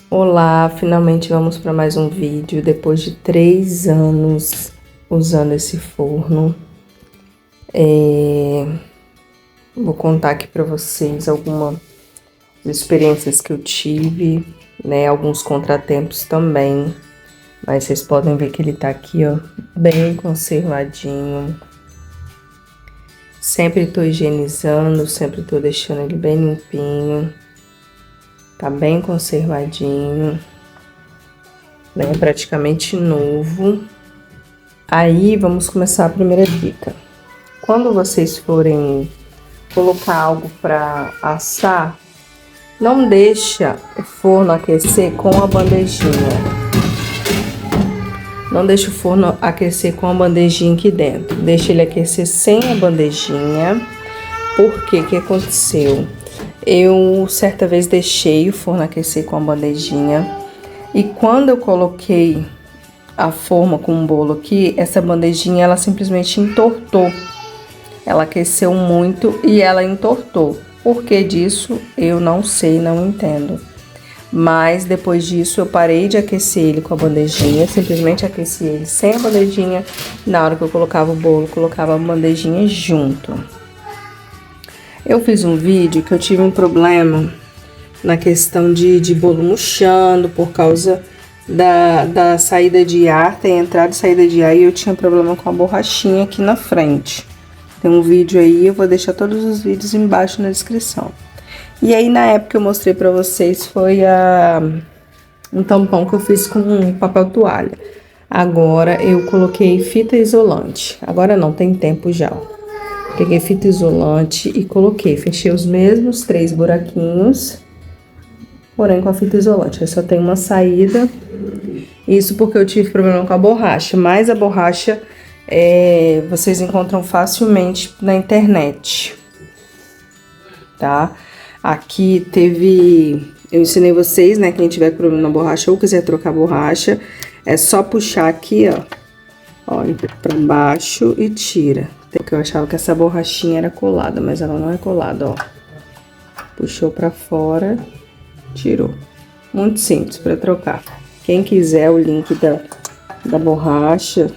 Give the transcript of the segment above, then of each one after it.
Olá, finalmente vamos para mais um vídeo depois de 3 anos usando esse forno. Vou contar aqui para vocês algumas experiências que eu tive, né? Alguns contratempos também, mas vocês podem ver que ele tá aqui, ó, bem conservadinho. Sempre tô higienizando, sempre tô deixando ele bem limpinho. Tá bem conservadinho, né? Praticamente novo. Aí, vamos começar a primeira dica. Quando vocês forem colocar algo para assar, não deixa o forno aquecer com a bandejinha. Não deixa o forno aquecer com a bandejinha aqui dentro. Deixa ele aquecer sem a bandejinha. Porque que aconteceu? Eu certa vez deixei o forno aquecer com a bandejinha e quando eu coloquei a forma com o bolo aqui, essa bandejinha ela simplesmente entortou. Ela aqueceu muito e ela entortou. Por que disso? Eu não sei, não entendo. Mas depois disso eu parei de aquecer ele com a bandejinha, simplesmente aqueci ele sem a bandejinha. Na hora que eu colocava o bolo, colocava a bandejinha junto. Eu fiz um vídeo que eu tive um problema na questão de bolo murchando por causa da saída de ar, tem entrada e saída de ar, e eu tinha problema com a borrachinha aqui na frente. Tem um vídeo aí, eu vou deixar todos os vídeos embaixo na descrição. E aí na época eu mostrei pra vocês foi um tampão que eu fiz com papel toalha. Agora eu coloquei fita isolante, agora não, tem tempo já, ó. Peguei fita isolante e coloquei, fechei os mesmos 3 buraquinhos, porém com a fita isolante. Aí só tem uma saída, isso porque eu tive problema com a borracha, mas a borracha vocês encontram facilmente na internet, tá? Aqui eu ensinei vocês, né, quem tiver problema na borracha ou quiser trocar a borracha, é só puxar aqui, ó, pra baixo e tira. Porque eu achava que essa borrachinha era colada, mas ela não é colada, ó. Puxou pra fora, tirou. Muito simples pra trocar. Quem quiser o link da borracha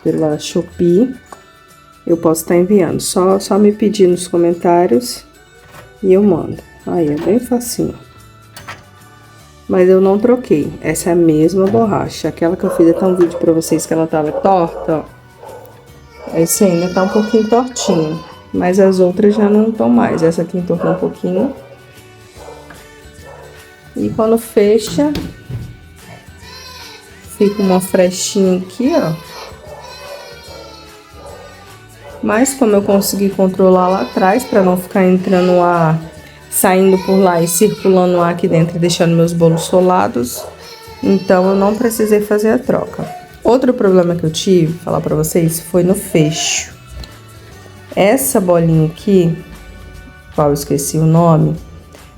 pela Shopee, eu posso estar enviando. Só me pedir nos comentários e eu mando. Aí, é bem facinho. Mas eu não troquei. Essa é a mesma borracha. Aquela que eu fiz até um vídeo pra vocês que ela tava torta, ó. Esse ainda tá um pouquinho tortinho, mas as outras já não estão mais. Essa aqui entortou um pouquinho. E quando fecha, fica uma frechinha aqui, ó. Mas como eu consegui controlar lá atrás, para não ficar entrando ar, saindo por lá e circulando ar aqui dentro e deixando meus bolos solados, então eu não precisei fazer a troca. Outro problema que eu tive, falar pra vocês, foi no fecho. Essa bolinha aqui, qual eu esqueci o nome,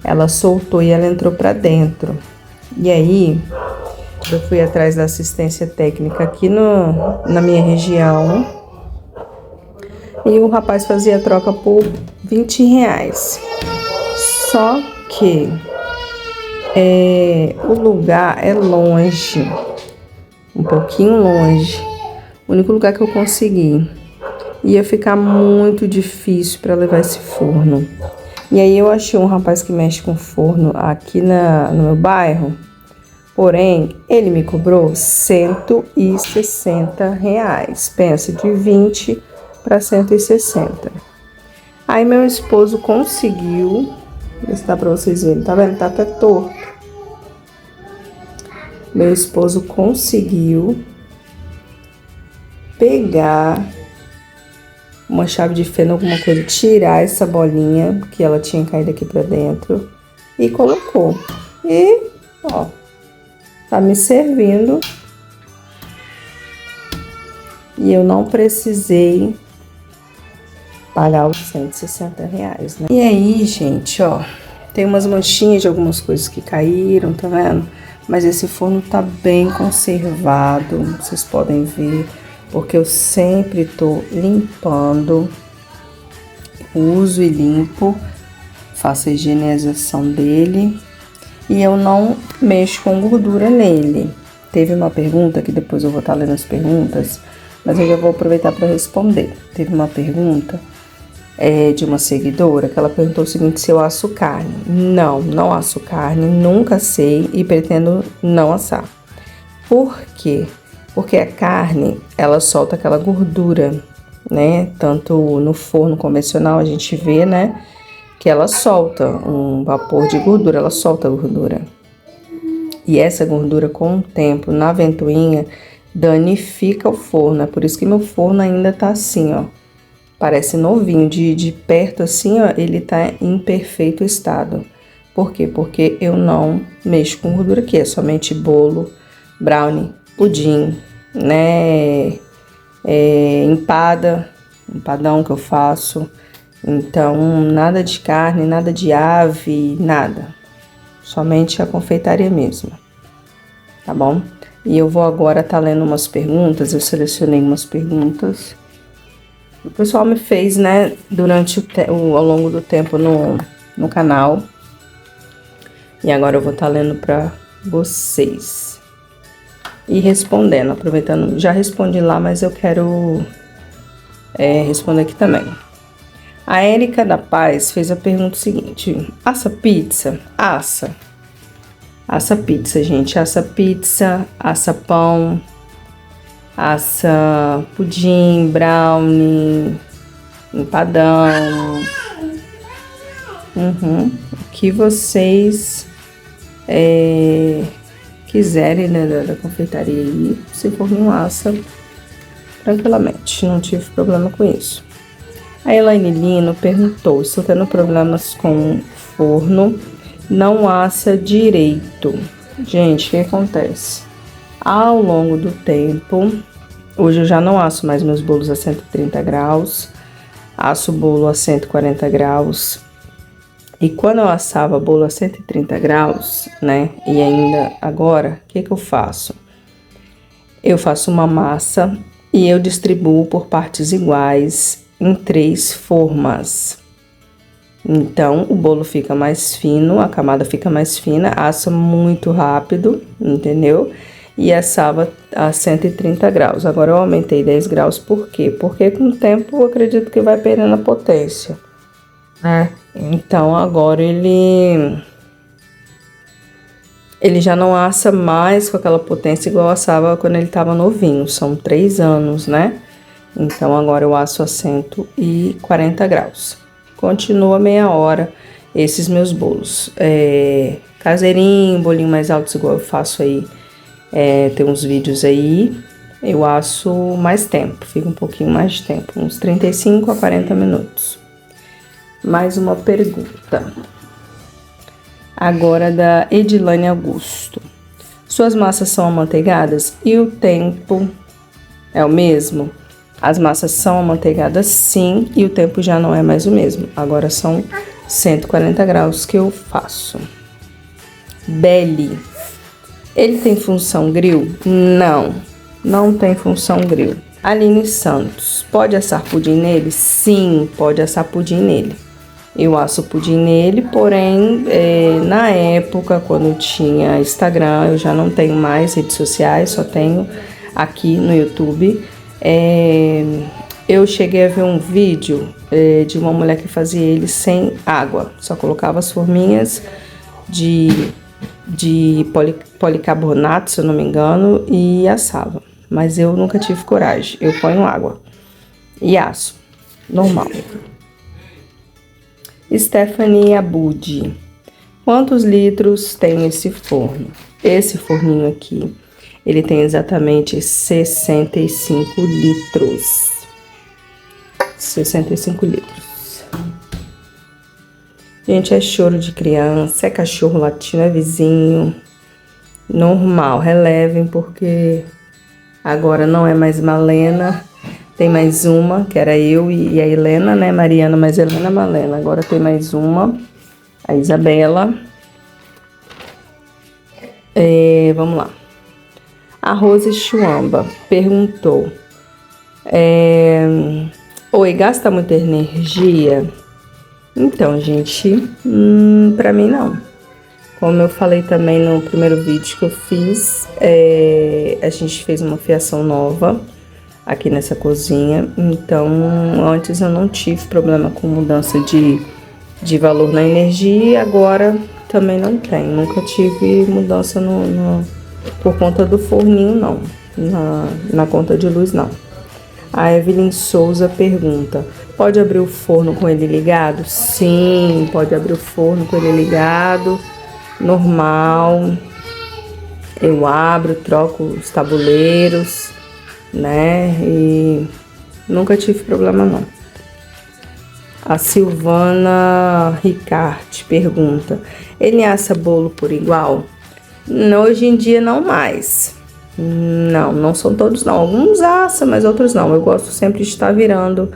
ela soltou e ela entrou pra dentro. E aí, eu fui atrás da assistência técnica aqui na minha região. E o rapaz fazia a troca por R$20. Só que o lugar é longe. Um pouquinho longe. O único lugar que eu consegui. Ia ficar muito difícil para levar esse forno. E aí eu achei um rapaz que mexe com forno aqui no meu bairro. Porém, ele me cobrou R$160. Pensa, de 20 para 160. Aí meu esposo conseguiu. Vou ver se dá para vocês verem. Tá vendo? Tá até torto. Meu esposo conseguiu pegar uma chave de fenda, alguma coisa, tirar essa bolinha que ela tinha caído aqui pra dentro e colocou. E, ó, tá me servindo. E eu não precisei pagar os R$160, né? E aí, gente, ó, tem umas manchinhas de algumas coisas que caíram, tá vendo? Mas esse forno tá bem conservado, vocês podem ver, porque eu sempre tô limpando, uso e limpo, faço a higienização dele. e eu não mexo com gordura nele. Teve uma pergunta, que depois eu vou estar lendo as perguntas, mas eu já vou aproveitar para responder. Teve uma pergunta de uma seguidora que ela perguntou o seguinte: se eu asso carne. Não asso carne, nunca assei e pretendo não assar. Por quê? Porque a carne, ela solta aquela gordura, né? Tanto no forno convencional a gente vê, né, que ela solta um vapor de gordura, ela solta a gordura. E essa gordura, com o tempo, na ventoinha, danifica o forno. É por isso que meu forno ainda tá assim, ó. Parece novinho, de perto assim, ó, ele tá em perfeito estado. Por quê? Porque eu não mexo com gordura aqui, é somente bolo, brownie, pudim, né, empadão que eu faço. Então, nada de carne, nada de ave, nada. Somente a confeitaria mesmo, tá bom? E eu vou agora estar lendo umas perguntas, eu selecionei umas perguntas. O pessoal me fez, né, durante ao longo do tempo no canal. E agora eu vou estar lendo para vocês. E respondendo, aproveitando, já respondi lá, mas eu quero responder aqui também. A Érica da Paz fez a pergunta seguinte: assa pizza? Assa. Assa pizza, gente. Assa pizza, assa pão, assa pudim, brownie, empadão. O que vocês quiserem, né, da confeitaria aí, se for um assa tranquilamente. Não tive problema com isso. A Elaine Lino perguntou: estou tendo problemas com o forno, não assa direito. Gente, o que acontece? Ao longo do tempo, hoje eu já não asso mais meus bolos a 130 graus, asso bolo a 140 graus. E quando eu assava bolo a 130 graus, né, e ainda agora, o que eu faço? Eu faço uma massa e eu distribuo por partes iguais em 3 formas. Então, o bolo fica mais fino, a camada fica mais fina, assa muito rápido, entendeu? E assava a 130 graus. Agora eu aumentei 10 graus, por quê? Porque com o tempo eu acredito que vai perdendo a potência, né? Então, agora ele já não assa mais com aquela potência igual assava quando ele estava novinho. São 3 anos, né? Então, agora eu asso a 140 graus. Continua meia hora esses meus bolos. Caseirinho, bolinho mais altos igual eu faço aí. Tem uns vídeos aí. Eu asso mais tempo, fica um pouquinho mais de tempo. Uns 35 a 40 minutos. Mais uma pergunta. Agora da Edilane Augusto. Suas massas são amanteigadas e o tempo é o mesmo? As massas são amanteigadas sim, e o tempo já não é mais o mesmo. Agora são 140 graus que eu faço. Belly. Ele tem função grill? Não tem função grill. Aline Santos. Pode assar pudim nele? Sim, pode assar pudim nele. Eu asso pudim nele, porém, na época, quando tinha Instagram, eu já não tenho mais redes sociais, só tenho aqui no YouTube. Eu cheguei a ver um vídeo de uma mulher que fazia ele sem água, só colocava as forminhas de policarbonato, se eu não me engano, e assava. Mas eu nunca tive coragem, eu ponho água e asso, normal. Stephanie Abudi. Quantos litros tem esse forno? Esse forninho aqui, ele tem exatamente 65 litros. 65 litros. Gente, é choro de criança, é cachorro latindo, é vizinho. Normal, relevem, porque agora não é mais Malena. Tem mais uma, que era eu e a Helena, né? Mariana, mas Helena Malena. Agora tem mais uma, a Isabela. Vamos lá. A Rose Chuamba perguntou: oi, gasta muita energia? Então, gente, pra mim não. Como eu falei também no primeiro vídeo que eu fiz, a gente fez uma fiação nova aqui nessa cozinha. Então, antes eu não tive problema com mudança de valor na energia e agora também não tem. Nunca tive mudança por conta do forninho, não. Na conta de luz, não. A Evelyn Souza pergunta: pode abrir o forno com ele ligado? Sim, pode abrir o forno com ele ligado, normal. Eu abro, troco os tabuleiros, né? E nunca tive problema, não. A Silvana Ricarte pergunta: ele assa bolo por igual? Hoje em dia não mais. Não são todos não. Alguns assam, mas outros não. Eu gosto sempre de estar virando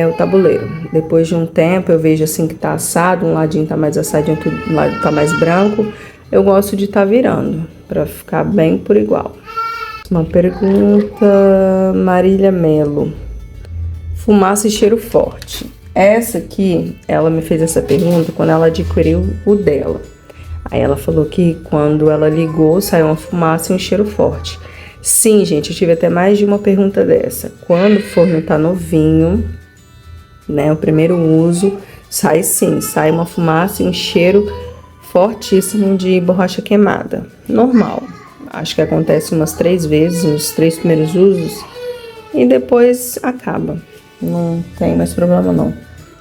o tabuleiro. Depois de um tempo eu vejo assim que tá assado, um ladinho tá mais assadinho, outro lado tá mais branco. Eu gosto de estar virando, para ficar bem por igual. Uma pergunta, Marília Melo: fumaça e cheiro forte. Essa aqui, ela me fez essa pergunta quando ela adquiriu o dela. Aí ela falou que quando ela ligou, saiu uma fumaça e um cheiro forte. Sim, gente, eu tive até mais de uma pergunta dessa. Quando o forno tá novinho, né, o primeiro uso, sai uma fumaça e um cheiro fortíssimo de borracha queimada. Normal. Acho que acontece umas 3 vezes, nos 3 primeiros usos, e depois acaba. Não tem mais problema, não.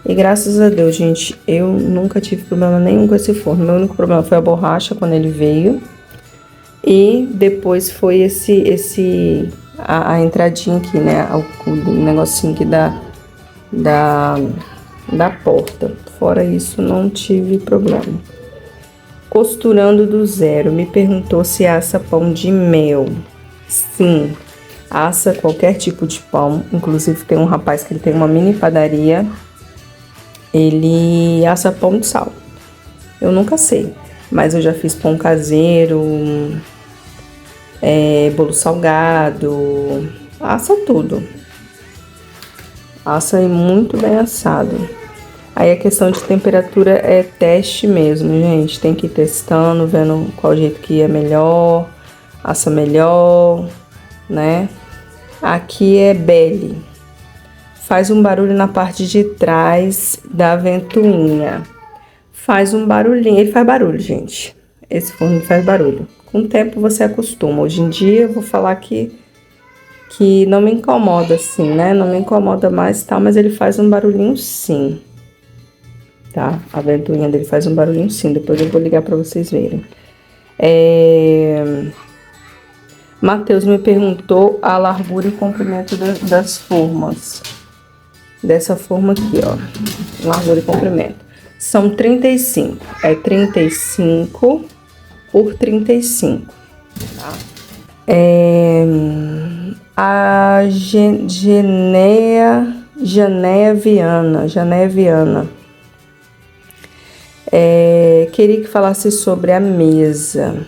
E graças a Deus, gente, eu nunca tive problema nenhum com esse forno. Meu único problema foi a borracha quando ele veio. E depois foi a entradinha aqui, né? O negocinho aqui da porta. Fora isso, não tive problema. Costurando do Zero me perguntou se assa pão de mel. Sim, assa qualquer tipo de pão. Inclusive tem um rapaz que ele tem uma mini padaria. Ele assa pão de sal. Eu nunca sei, mas eu já fiz pão caseiro, bolo salgado, assa tudo. Assa muito bem assado. Aí a questão de temperatura é teste mesmo, gente. Tem que ir testando, vendo qual jeito que é melhor, assa melhor, né? Aqui é Belly. Faz um barulho na parte de trás da ventoinha. Faz um barulhinho. Ele faz barulho, gente. Esse forno faz barulho. Com o tempo você acostuma. Hoje em dia eu vou falar que não me incomoda assim, né? Não me incomoda mais, tá? Mas ele faz um barulhinho sim. Tá? A ventoinha dele faz um barulhinho sim. Depois eu vou ligar pra vocês verem. Matheus me perguntou a largura e comprimento das formas. Dessa forma aqui, ó, largura e comprimento. São 35, 35 por 35, tá? A Janéia Viana, queria que falasse sobre a mesa.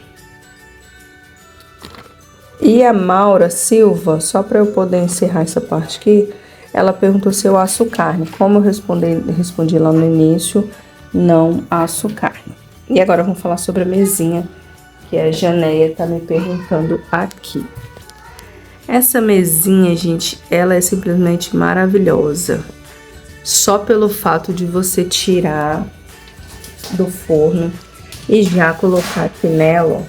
E a Maura Silva, só para eu poder encerrar essa parte aqui, ela perguntou se eu asso carne. Como eu respondi lá no início, não asso carne. E agora vamos falar sobre a mesinha, que a Janéia tá me perguntando aqui. Essa mesinha, gente, ela é simplesmente maravilhosa. Só pelo fato de você tirar do forno e já colocar aqui nela, ó.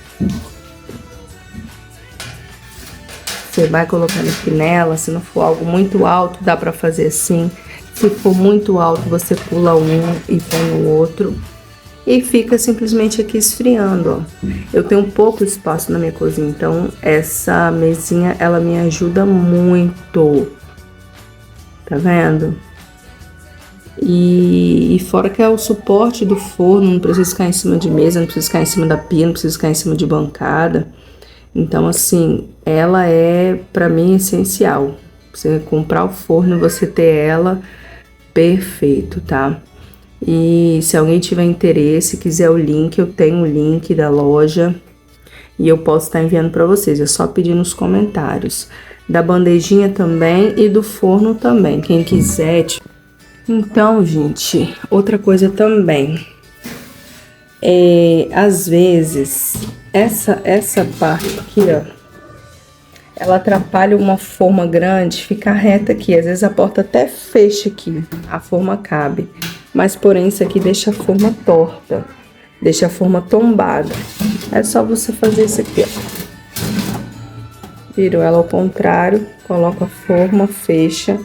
Você vai colocando aqui nela, se não for algo muito alto, dá pra fazer assim. Se for muito alto, você pula um e põe o outro. E fica simplesmente aqui esfriando, ó. Eu tenho pouco espaço na minha cozinha, então essa mesinha, ela me ajuda muito. Tá vendo? E fora que é o suporte do forno, não precisa ficar em cima de mesa, não precisa ficar em cima da pia, não precisa ficar em cima de bancada. Então, assim, ela é, pra mim, essencial. Você comprar o forno e você ter ela, perfeito, tá? E se alguém tiver interesse, quiser o link, eu tenho o link da loja e eu posso estar enviando pra vocês. É só pedir nos comentários. Da bandejinha também e do forno também, quem quiser. Então, gente, outra coisa também. Às vezes, essa parte aqui, ó, ela atrapalha uma forma grande ficar reta aqui. Às vezes a porta até fecha aqui, a forma cabe. Mas, porém, isso aqui deixa a forma torta, deixa a forma tombada. É só você fazer isso aqui, ó. Virou ela ao contrário, coloca a forma, fecha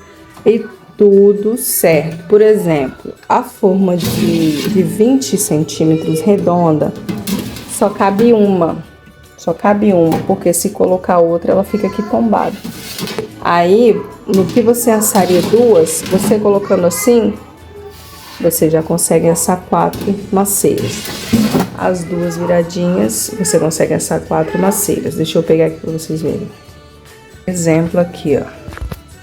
e tudo certo. Por exemplo, a forma de 20 centímetros redonda, só cabe uma, porque se colocar outra, ela fica aqui tombada. Aí, no que você assaria duas, você colocando assim, você já consegue assar 4 maceiras. As duas viradinhas, você consegue assar 4 maceiras. Deixa eu pegar aqui pra vocês verem. Exemplo aqui, ó.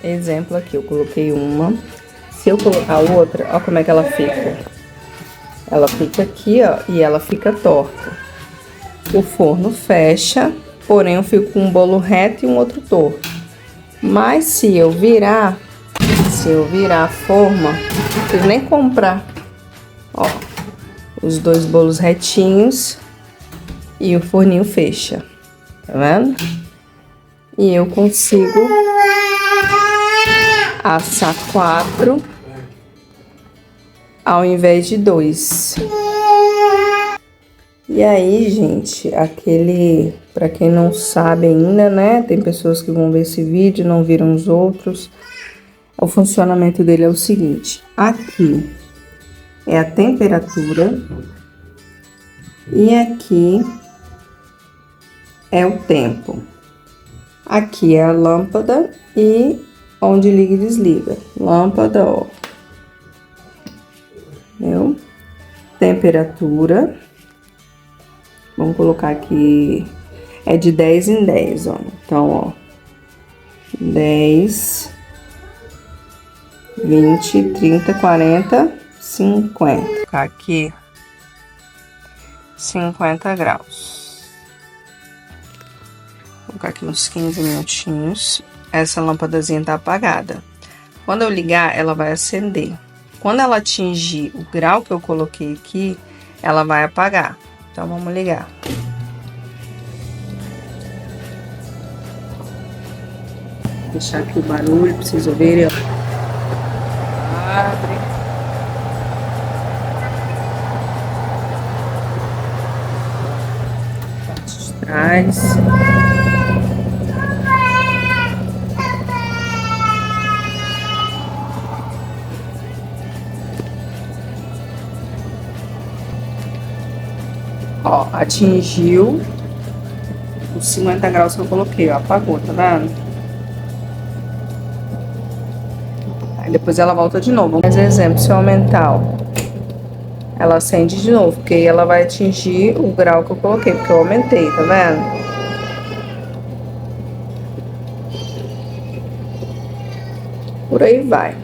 Exemplo aqui, eu coloquei uma. Se eu colocar outra, ó como é que ela fica. Ela fica aqui, ó, e ela fica torta. O forno fecha, porém eu fico com um bolo reto e um outro torto. Mas se eu virar a forma, não preciso nem comprar. Ó, os dois bolos retinhos e o forninho fecha. Tá vendo? E eu consigo assar 4 ao invés de 2. E aí, gente, pra quem não sabe ainda, né? Tem pessoas que vão ver esse vídeo, não viram os outros. O funcionamento dele é o seguinte: aqui é a temperatura e aqui é o tempo. Aqui é a lâmpada e onde liga e desliga. Lâmpada, ó. Entendeu? Temperatura. Vamos colocar aqui. É de 10 em 10, ó. Então, ó. 10, 20, 30, 40, 50. Vou colocar aqui 50 graus. Vou colocar aqui uns 15 minutinhos. Essa lâmpadazinha tá apagada. Quando eu ligar, ela vai acender. Quando ela atingir o grau que eu coloquei aqui, ela vai apagar. Então, vamos ligar. Vou deixar aqui o barulho pra vocês ouvirem, ó. Abre. Parte de trás. Ó, atingiu os 50 graus que eu coloquei, ó, apagou, tá vendo? Aí depois ela volta de novo. Mais exemplo, se eu aumentar, ó, ela acende de novo, porque aí ela vai atingir o grau que eu coloquei, porque eu aumentei, tá vendo? Por aí vai.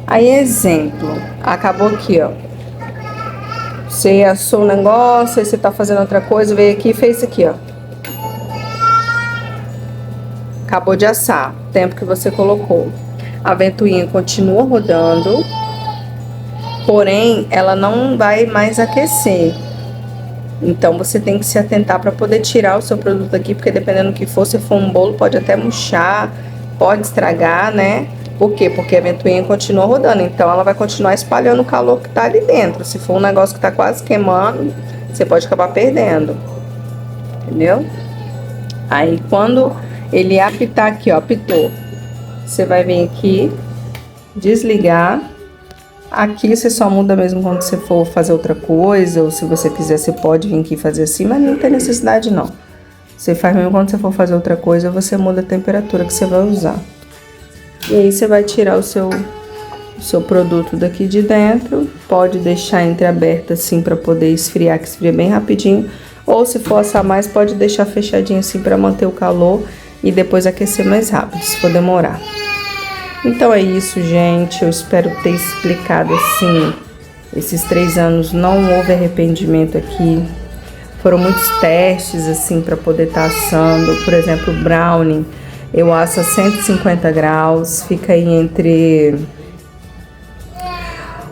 Aí, exemplo, acabou aqui, ó. Você assou o negócio, aí você tá fazendo outra coisa, veio aqui e fez isso aqui, ó. Acabou de assar, o tempo que você colocou. A ventoinha continua rodando, porém, ela não vai mais aquecer. Então, você tem que se atentar para poder tirar o seu produto aqui, porque dependendo do que for, se for um bolo, pode até murchar, pode estragar, né? Por quê? Porque a ventoinha continua rodando, então ela vai continuar espalhando o calor que tá ali dentro. Se for um negócio que tá quase queimando, você pode acabar perdendo, entendeu? Aí, quando ele apitar aqui, ó, apitou, você vai vir aqui, desligar. Aqui você só muda mesmo quando você for fazer outra coisa, ou se você quiser, você pode vir aqui fazer assim, mas não tem necessidade não. Você faz mesmo quando você for fazer outra coisa, você muda a temperatura que você vai usar. E aí você vai tirar o seu produto daqui de dentro, pode deixar entreaberto assim para poder esfriar, que esfria bem rapidinho. Ou se for assar mais, pode deixar fechadinho assim para manter o calor e depois aquecer mais rápido, se for demorar. Então é isso, gente. Eu espero ter explicado assim. Esses 3 anos não houve arrependimento aqui. Foram muitos testes assim para poder estar assando. Por exemplo, brownie. Eu asso a 150 graus. Fica aí entre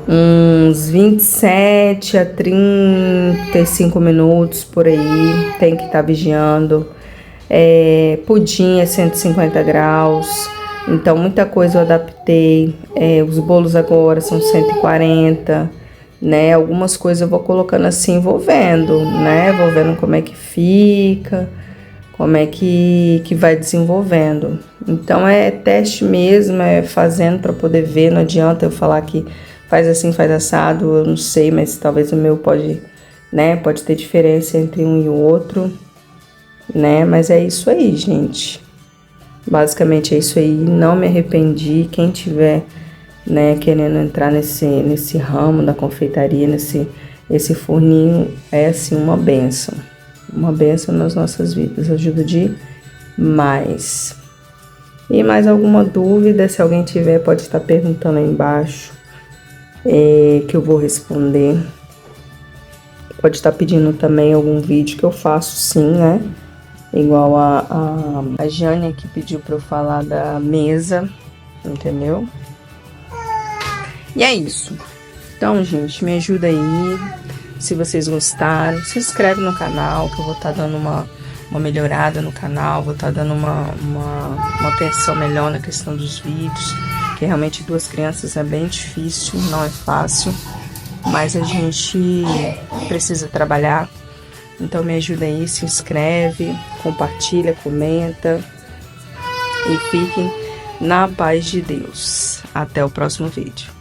uns 27 a 35 minutos por aí, tem que estar vigiando. Pudim é 150 graus, então muita coisa eu adaptei. Os bolos agora são 140, né? Algumas coisas eu vou colocando assim, vou vendo, né? Vou vendo como é que fica, como é que vai desenvolvendo. Então é teste mesmo, é fazendo para poder ver. Não adianta eu falar que faz assim, faz assado, eu não sei, mas talvez o meu pode, né? Pode ter diferença entre um e o outro, né? Mas é isso aí, gente. Basicamente é isso aí. Não me arrependi. Quem tiver, né, querendo entrar nesse ramo da confeitaria, esse forninho, é assim uma bênção. Uma bênção nas nossas vidas, ajuda demais. E mais alguma dúvida, se alguém tiver, pode estar perguntando aí embaixo, que eu vou responder. Pode estar pedindo também algum vídeo que eu faço, sim, né? Igual a Jânia que pediu para eu falar da mesa, entendeu? E é isso. Então, gente, me ajuda aí. Se vocês gostaram, se inscreve no canal, que eu vou estar dando uma melhorada no canal, vou estar dando uma atenção melhor na questão dos vídeos, que realmente 2 crianças é bem difícil, não é fácil, mas a gente precisa trabalhar. Então me ajuda aí, se inscreve, compartilha, comenta e fiquem na paz de Deus. Até o próximo vídeo.